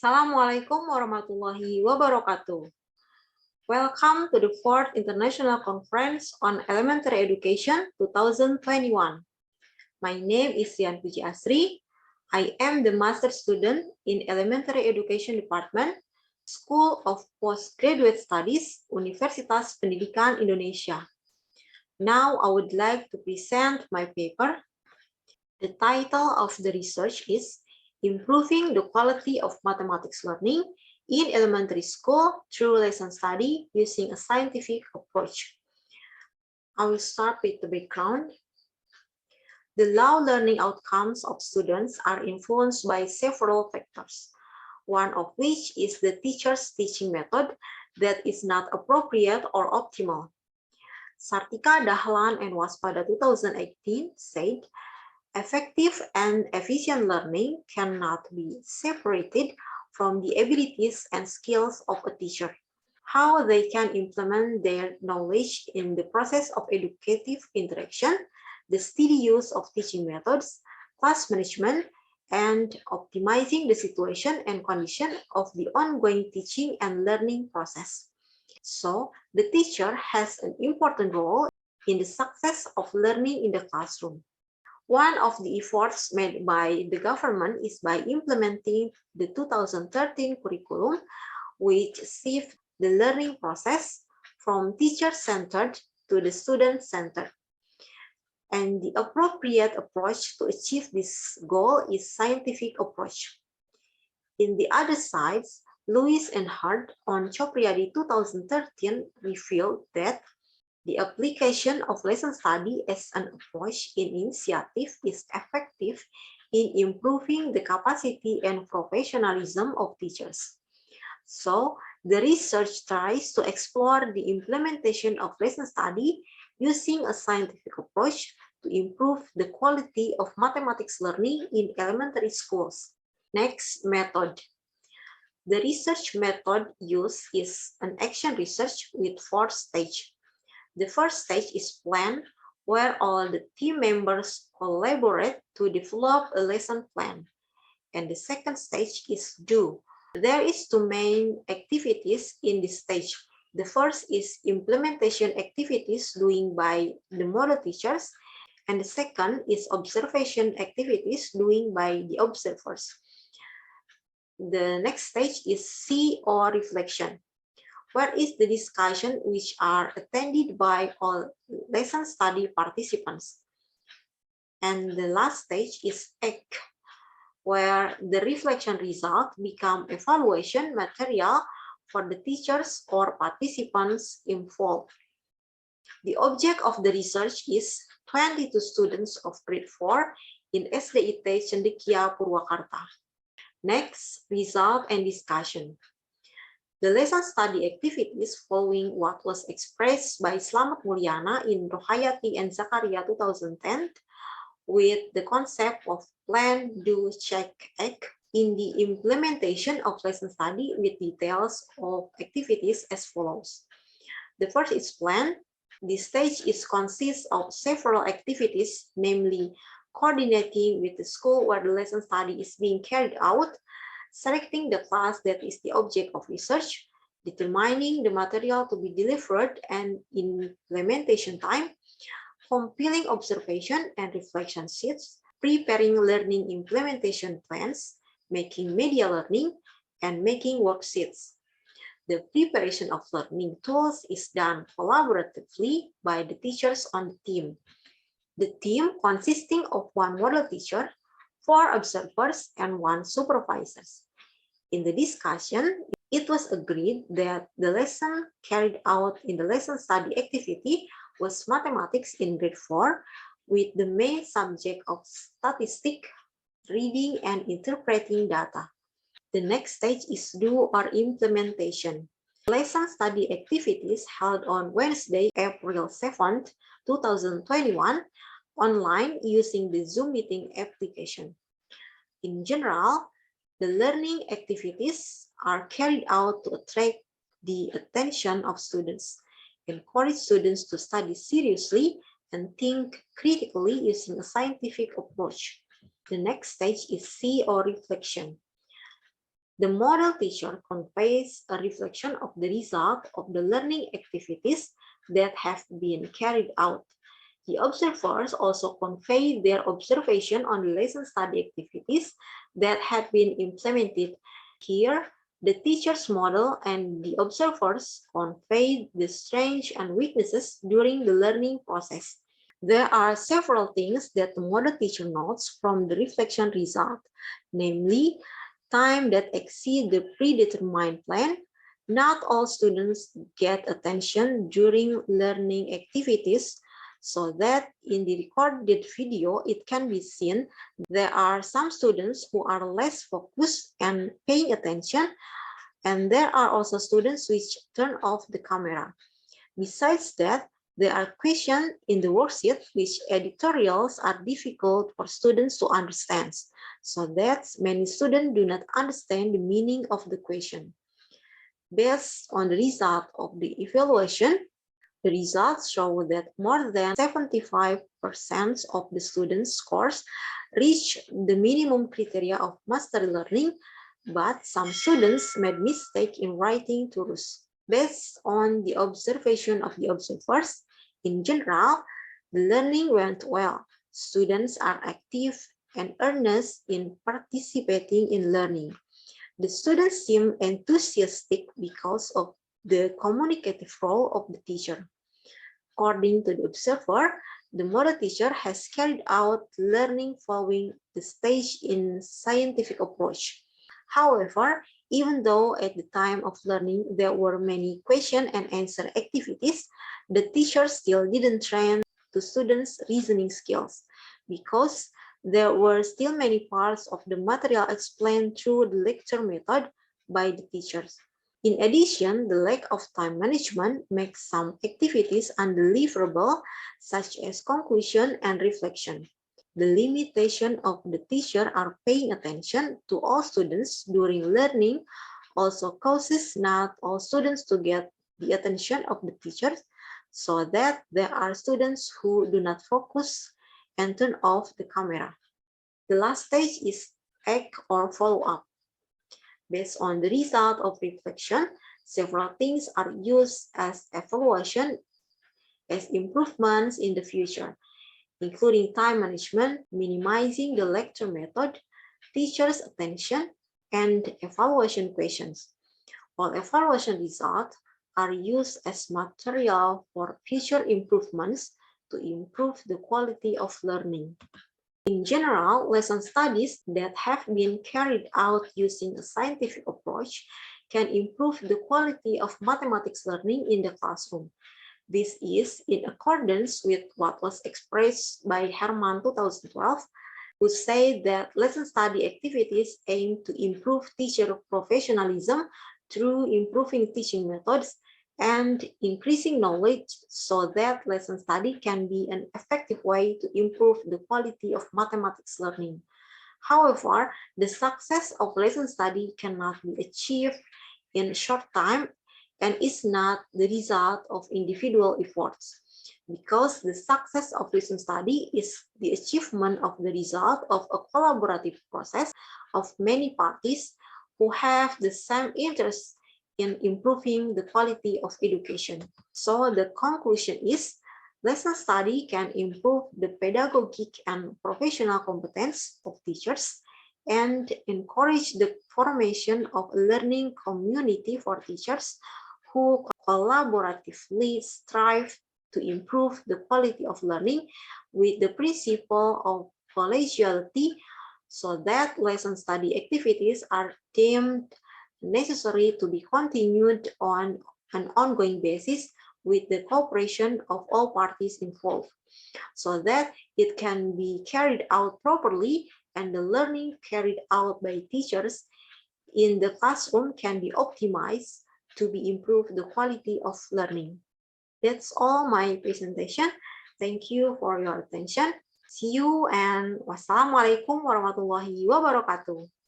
Assalamualaikum warahmatullahi wabarakatuh. Welcome to the 4th International Conference on Elementary Education 2021. My name is Sian Puji Asri. I am the Master Student in Elementary Education Department, School of Postgraduate Studies, Universitas Pendidikan Indonesia. Now I would like to present my paper. The title of the research is Improving the Quality of Mathematics Learning in Elementary School Through Lesson Study Using a Scientific Approach. I will start with the background. The low learning outcomes of students are influenced by several factors, one of which is the teacher's teaching method that is not appropriate or optimal. Sartika Dahlan and Waspada 2018 said, effective and efficient learning cannot be separated from the abilities and skills of a teacher. How they can implement their knowledge in the process of educative interaction, the steady use of teaching methods, class management, and optimizing the situation and condition of the ongoing teaching and learning process. So, the teacher has an important role in the success of learning in the classroom. One of the efforts made by the government is by implementing the 2013 curriculum, which shifts the learning process from teacher-centered to the student-centered. And the appropriate approach to achieve this goal is scientific approach. In the other sides, Lewis and Hart on Chopriady 2013 revealed that the application of lesson study as an approach in initiative is effective in improving the capacity and professionalism of teachers. So, the research tries to explore the implementation of lesson study using a scientific approach to improve the quality of mathematics learning in elementary schools. Next, method. The research method used is an action research with 4 stages. The first stage is plan, where all the team members collaborate to develop a lesson plan. And the second stage is do. There is 2 main activities in this stage. The first is implementation activities doing by the model teachers, and the second is observation activities doing by the observers. The next stage is see or reflection, where is the discussion which are attended by all lesson study participants. And the last stage is act, where the reflection result become evaluation material for the teachers or participants involved. The object of the research is 22 students of grade 4 in SDIT Cendekia Purwakarta. Next, result and discussion. The lesson study activities following what was expressed by Slamet Mulyana in Rohayati and Zakaria 2010 with the concept of plan, do, check, act in the implementation of lesson study with details of activities as follows. The first is plan. This stage consists of several activities, namely coordinating with the school where the lesson study is being carried out, selecting the class that is the object of research, determining the material to be delivered and implementation time, compiling observation and reflection sheets, preparing learning implementation plans, making media learning, and making worksheets. The preparation of learning tools is done collaboratively by the teachers on the team. The team consisting of 1 model teacher, 4 observers, and 1 supervisor. In the discussion, it was agreed that the lesson carried out in the lesson study activity was mathematics in grade 4 with the main subject of statistics, reading, and interpreting data. The next stage is do or implementation. Lesson study activities held on Wednesday, April 7th, 2021, online using the Zoom meeting application. In general, the learning activities are carried out to attract the attention of students, encourage students to study seriously, and think critically using a scientific approach. The next stage is see or reflection. The model teacher conveys a reflection of the result of the learning activities that have been carried out. The observers also convey their observation on the lesson study activities that had been implemented. Here, the teacher's model and the observers convey the strengths and weaknesses during the learning process. There are several things that the model teacher notes from the reflection result, namely, time that exceeds the predetermined plan. Not all students get attention during learning activities, so that in the recorded video, it can be seen there are some students who are less focused and paying attention, and there are also students which turn off the camera. Besides that, there are questions in the worksheet which editorials are difficult for students to understand, so that many students do not understand the meaning of the question. Based on the result of the evaluation, the results show that more than 75% of the students' scores reach the minimum criteria of mastery learning, but some students made mistake in writing turus. Based on the observation of the observers, in general, the learning went well. Students are active and earnest in participating in learning. The students seem enthusiastic because of the communicative role of the teacher. According to the observer, the model teacher has carried out learning following the stage in scientific approach. However, even though at the time of learning there were many question and answer activities, the teacher still didn't train the students' reasoning skills because there were still many parts of the material explained through the lecture method by the teachers. In addition, the lack of time management makes some activities undeliverable, such as conclusion and reflection. The limitation of the teacher are paying attention to all students during learning also causes not all students to get the attention of the teachers, so that there are students who do not focus and turn off the camera. The last stage is act or follow-up. Based on the result of reflection, several things are used as evaluation as improvements in the future, including time management, minimizing the lecture method, teachers' attention, and evaluation questions. All evaluation results are used as material for future improvements to improve the quality of learning. In general, lesson studies that have been carried out using a scientific approach can improve the quality of mathematics learning in the classroom. This is in accordance with what was expressed by Herman 2012, who said that lesson study activities aim to improve teacher professionalism through improving teaching methods and increasing knowledge so that lesson study can be an effective way to improve the quality of mathematics learning. However, the success of lesson study cannot be achieved in a short time and is not the result of individual efforts, because the success of lesson study is the achievement of the result of a collaborative process of many parties who have the same interest in improving the quality of education. So the conclusion is, lesson study can improve the pedagogic and professional competence of teachers and encourage the formation of a learning community for teachers who collaboratively strive to improve the quality of learning with the principle of collegiality, so that lesson study activities are deemed necessary to be continued on an ongoing basis with the cooperation of all parties involved, so that it can be carried out properly and the learning carried out by teachers in the classroom can be optimized to be improve the quality of learning. That's all my presentation. Thank you for your attention. See you and wassalamualaikum warahmatullahi wabarakatuh.